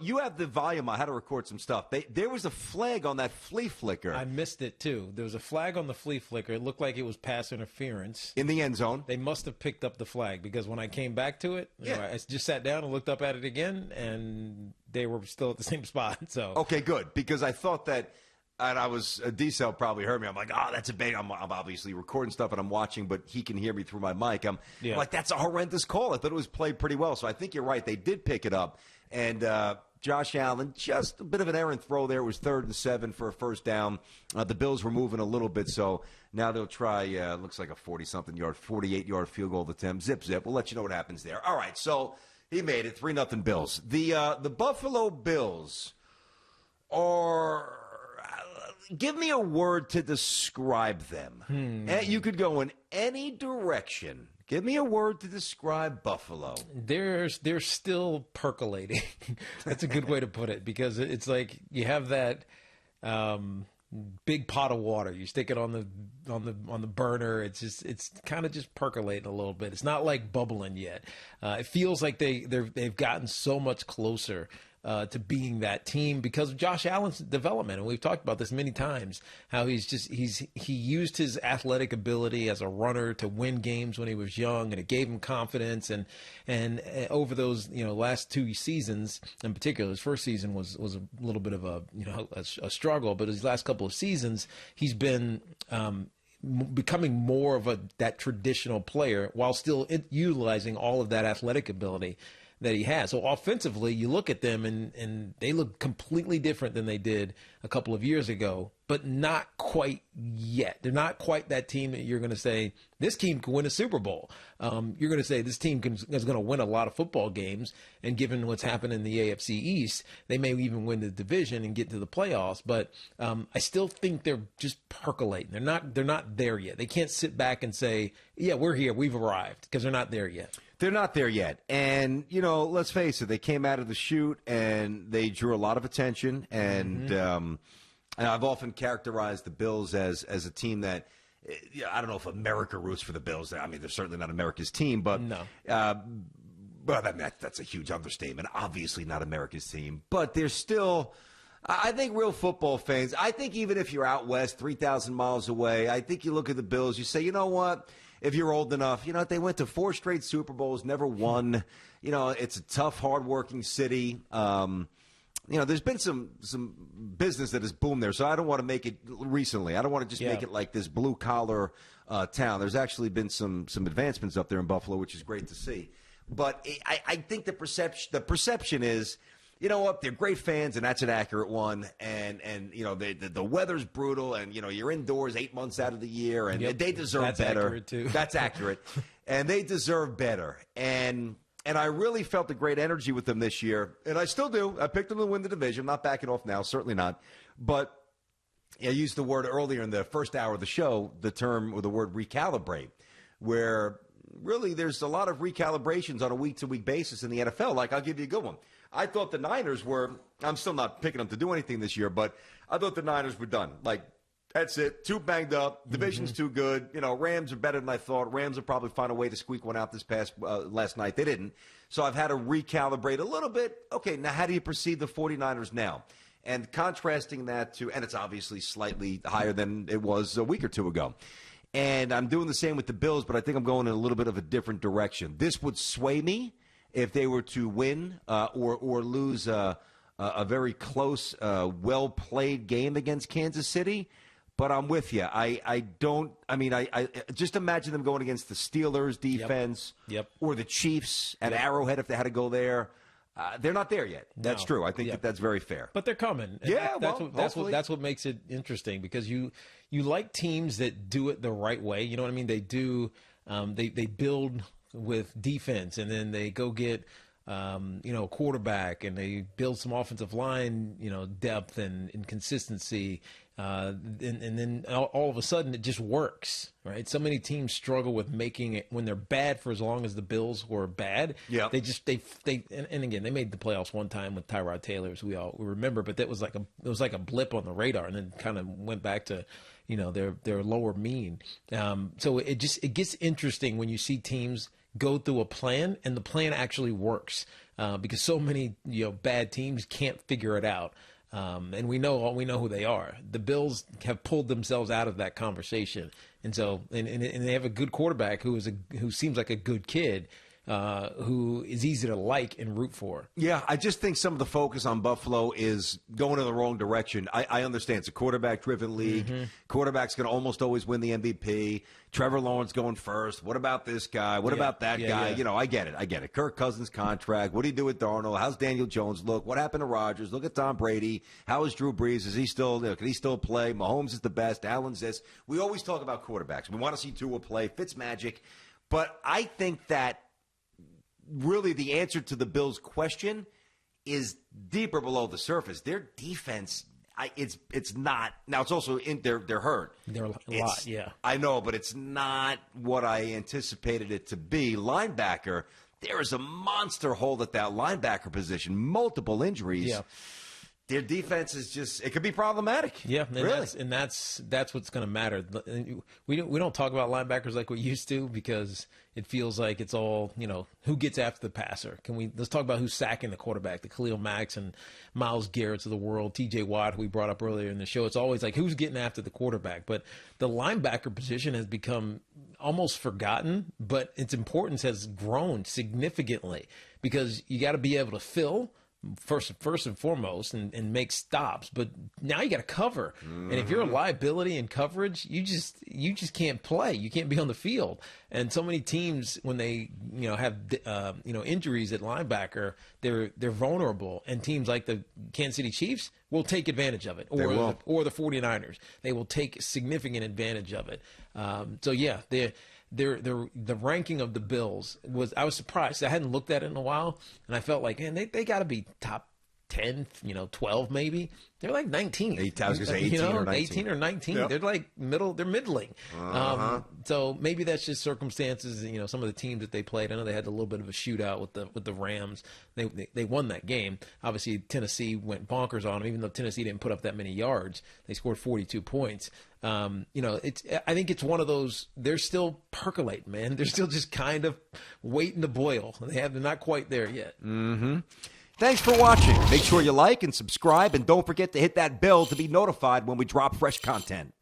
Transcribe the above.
you have the volume. I had to record some stuff. There was a flag on that flea flicker. I missed it, too. There was a flag on the flea flicker. It looked like it was pass interference. In the end zone. They must have picked up the flag because when I came back to it, I just sat down and looked up at it again, and they were still at the same spot. So okay, good, because I thought that. And I was, D-Cell probably heard me. I'm like, that's a big, I'm obviously recording stuff and I'm watching, but he can hear me through my mic. I'm like, that's a horrendous call. I thought it was played pretty well. So I think you're right. They did pick it up. And Josh Allen, just a bit of an errant throw there. It was 3rd and 7 for a first down. The Bills were moving a little bit. So now they'll try, looks like a 40-something yard, 48-yard field goal attempt. Zip. We'll let you know what happens there. All right. So he made it 3-0 Bills. The Buffalo Bills are. Give me a word to describe them. You could go in any direction. Give me a word to describe Buffalo. They're still percolating. That's a good way to put it, because it's like you have that big pot of water. You stick it on the burner. It's kind of just percolating a little bit. It's not like bubbling yet. It feels like they've gotten so much closer to being that team because of Josh Allen's development. And we've talked about this many times, how he used his athletic ability as a runner to win games when he was young, and it gave him confidence. And over those, last 2 seasons in particular, his first season was a little bit of a struggle, but his last couple of seasons, he's been, becoming more of that traditional player while still utilizing all of that athletic ability that he has. So offensively, you look at them and they look completely different than they did a couple of years ago, but not quite yet. They're not quite that team that you're going to say, this team can win a Super Bowl. You're going to say this team is going to win a lot of football games, and given what's happened in the AFC East, they may even win the division and get to the playoffs. But I still think they're just percolating. They're not there yet. They can't sit back and say, yeah, we're here, we've arrived, because they're not there yet. They're not there yet. And, let's face it, they came out of the chute and they drew a lot of attention. And I've often characterized the Bills as a team that, I don't know if America roots for the Bills. I mean, they're certainly not America's team, but no. That's a huge understatement. Obviously not America's team, but they're still, I think, real football fans. I think even if you're out west, 3,000 miles away, I think you look at the Bills, you say, you know what? If you're old enough, they went to 4 straight Super Bowls, never won. It's a tough, hardworking city. There's been some business that has boomed there, so I don't want to make it recently. I don't want to just make it like this blue-collar town. There's actually been some advancements up there in Buffalo, which is great to see. But I think the perception is, you know what, they're great fans, and that's an accurate one. And the weather's brutal, and, you're indoors 8 months out of the year, and they deserve better. That's accurate, too. That's accurate. And they deserve better. And I really felt a great energy with them this year, and I still do. I picked them to win the division. I'm not backing off now, certainly not. But I used the word earlier in the first hour of the show, the term or the word recalibrate, where really there's a lot of recalibrations on a week-to-week basis in the NFL. Like, I'll give you a good one. I thought the Niners were – I'm still not picking them to do anything this year, but I thought the Niners were done. Like, that's it. Too banged up. Division's too good. Rams are better than I thought. Rams will probably find a way to squeak one out this past last night. They didn't. So I've had to recalibrate a little bit. Okay, now how do you perceive the 49ers now? And contrasting that to – and it's obviously slightly higher than it was a week or two ago. And I'm doing the same with the Bills, but I think I'm going in a little bit of a different direction. This would sway me if they were to win or lose a very close, well-played game against Kansas City. But I'm with you. I just imagine them going against the Steelers defense or the Chiefs at Arrowhead if they had to go there. They're not there yet. That's true. I think that's very fair. But they're coming. Yeah, that's what makes it interesting, because you like teams that do it the right way. You know what I mean? They do. They build with defense, and then they go get a quarterback, and they build some offensive line, depth and consistency. And then all of a sudden it just works, right? So many teams struggle with making it when they're bad for as long as the Bills were bad. Yeah. And again, they made the playoffs one time with Tyrod Taylor, as we all remember, but that was like a blip on the radar, and then kind of went back to, their lower mean. So it gets interesting when you see teams go through a plan and the plan actually works. because so many bad teams can't figure it out. And we know who they are. The Bills have pulled themselves out of that conversation, and so and they have a good quarterback who seems like a good kid, who is easy to like and root for. Yeah, I just think some of the focus on Buffalo is going in the wrong direction. I understand it's a quarterback-driven league. Mm-hmm. Quarterback's going to almost always win the MVP. Trevor Lawrence going first. What about this guy? What about that guy? Yeah. I get it. Kirk Cousins' contract. What do you do with Darnold? How's Daniel Jones look? What happened to Rodgers? Look at Tom Brady. How is Drew Brees? Is he still? Can he still play? Mahomes is the best. Allen's this. We always talk about quarterbacks. We want to see Tua play. Fitzmagic. But I think that really the answer to the Bills' question is deeper below the surface. Their defense, it's not. Now, it's also they're hurt. They're a lot, yeah. I know, but it's not what I anticipated it to be. Linebacker, there is a monster hole at that linebacker position. Multiple injuries. Yeah. Their defense is just, it could be problematic. Yeah, and really. That's what's going to matter. We don't talk about linebackers like we used to because it feels like it's all, who gets after the passer. Let's talk about who's sacking the quarterback, the Khalil Macks and Myles Garrett's of the world, TJ Watt, who we brought up earlier in the show. It's always like who's getting after the quarterback. But the linebacker position has become almost forgotten, but its importance has grown significantly because you got to be able to fill first and foremost and make stops, but now you got to cover. Mm-hmm. And if you're a liability in coverage, you just can't play. You can't be on the field. And so many teams, when they have injuries at linebacker, they're vulnerable. And teams like the Kansas City Chiefs will take advantage of it, or the 49ers. They will take significant advantage of it. The ranking of the Bills I was surprised. I hadn't looked at it in a while, and I felt like, man, they got to be top 10, 12 maybe. They're like 19. I was going to say 18 or 19. 18 or 19. Yep. They're like they're middling. Uh-huh. So maybe that's just circumstances. Some of the teams that they played. I know they had a little bit of a shootout with the Rams. They won that game. Obviously, Tennessee went bonkers on them, even though Tennessee didn't put up that many yards. They scored 42 points. I think it's one of those. They're still percolating, man. They're still just kind of waiting to boil. They're not quite there yet. Mm-hmm. Thanks for watching. Make sure you like and subscribe, and don't forget to hit that bell to be notified when we drop fresh content.